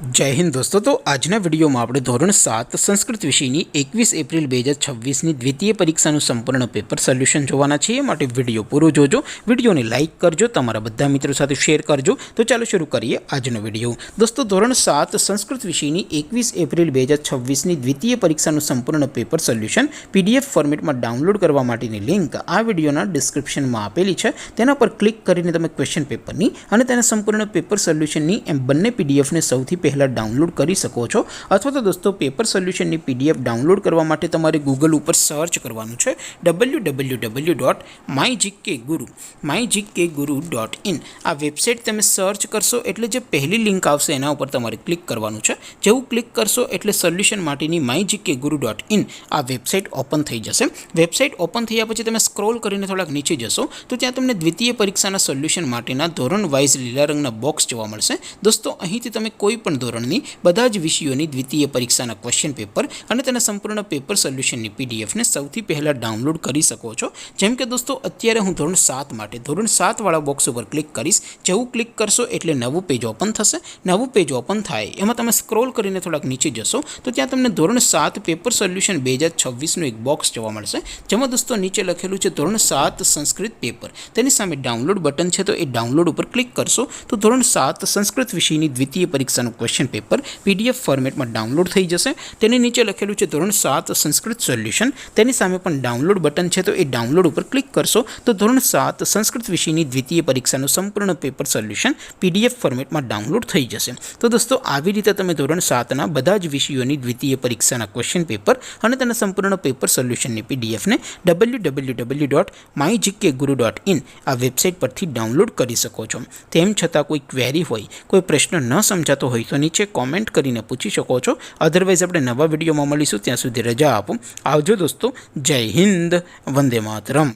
जय हिंद दोस्तों। तो आजना विडियो में આપણે ધોરણ 7 સંસ્કૃત વિષયની 21 એપ્રિલ 2026ની દ્વિતીય પરીક્ષાનું સંપૂર્ણ પેપર સોલ્યુશન જોવાના છીએ। માટે વિડિયો પૂરો જોજો, વિડિયોને લાઈક કરજો, તમારા બધા મિત્રો સાથે શેર કરજો। તો ચાલો શરૂ કરીએ આજનો વિડિયો। દોસ્તો ધોરણ 7 સંસ્કૃત વિષયની 21 એપ્રિલ 2026ની દ્વિતીય પરીક્ષાનું સંપૂર્ણ પેપર સોલ્યુશન પીડીએફ ફોર્મેટમાં ડાઉનલોડ કરવા માટેની લિંક આ વિડિયોના ડિસ્ક્રિપ્શનમાં આપેલી છે। તેના પર ક્લિક કરીને તમે ક્વેશ્ચન પેપરની અને તેના સંપૂર્ણ પેપર સોલ્યુશનની એમ બંને પીડીએફને સૌથી પહેલા डाउनलॉड करी सको छो। अथवा तो दोस्तों पेपर सोल्यूशन नी पीडीएफ डाउनलॉड करवा माटे तमारे गूगल पर सर्च करवानुं छे www.mygkguru.in। आ वेबसाइट तमे सर्च करशो एटले जे पहली लिंक आवशे एना उपर तमारे क्लिक करवानुं छे। जेवुं क्लिक करशो एटले सोल्यूशन माटेनी mygkguru.in आ वेबसाइट ओपन थई जशे। वेबसाइट ओपन थया पछी तमे स्क्रॉल करीने थोड़ाक नीचे जशो तो त्यां तमने द्वितीय परीक्षाना सोल्यूशन माटेना धोरण वाइज लीला रंगना बॉक्स जोवा मळशे। दोस्तों અહીંથી તમે કોઈ પણ ધોરણની બધા જ વિષયોની દ્વિતીય પરીક્ષાના ક્વેશ્ચન પેપર અને તેના સંપૂર્ણ પેપર સોલ્યુશનની પીડીએફને સૌથી પહેલા ડાઉનલોડ કરી શકો છો। જેમ કે દોસ્તો અત્યારે હું ધોરણ 7 માટે ધોરણ 7 વાળા બોક્સ ઉપર ક્લિક કરીશ। જેવું ક્લિક કરશો એટલે નવું પેજ ઓપન થશે। નવું પેજ ઓપન થાય એમાં તમે સ્ક્રોલ કરીને થોડાક નીચે જશો તો ત્યાં તમને ધોરણ 7 પેપર સોલ્યુશન 2026નું એક બોક્સ જોવા મળશે। જેમાં દોસ્તો નીચે લખેલું છે ધોરણ 7 સંસ્કૃત પેપર। તેની સામે ડાઉનલોડ બટન છે તો એ ડાઉનલોડ ઉપર ક્લિક કરશો તો ધોરણ 7 સંસ્કૃત વિષયની દ્વિતીય પરીક્ષાનું ક્વેશ્ચન पेपर पीडीएफ फॉर्मेट में डाउनलॉड थई जशे। तेनी नीचे लखेलुं छे धोरण 7 संस्कृत सोल्यूशन। तेनी सामे पण डाउनलॉड बटन छे तो ए डाउनलॉड पर क्लिक करशो तो धोरण 7 संस्कृत विषयनी द्वितीय परीक्षानुं संपूर्ण पेपर सोल्यूशन पीडीएफ फॉर्मेट में डाउनलॉड थई जशे। तो दोस्तों આવી રીતે તમે ધોરણ 7 ના બધા જ વિષયોની દ્વિતીય પરીક્ષાના ક્વેશ્ચન પેપર અને તેના સંપૂર્ણ પેપર સોલ્યુશનની પીડીએફ ને www.mygkguru.in આ વેબસાઇટ પરથી ડાઉનલોડ કરી શકો છો। તેમ છતાં કોઈ ક્વેરી હોય, કોઈ પ્રશ્ન ન સમજાતો હોય તો નીચે कॉमेंट करीने पूछी सको छो। अदरवाइज अपने नवा विडियो में मळीशुं, त्यां सुधी रजा आपो। आवजो दोस्तों। जय हिंद, वंदे मातरम।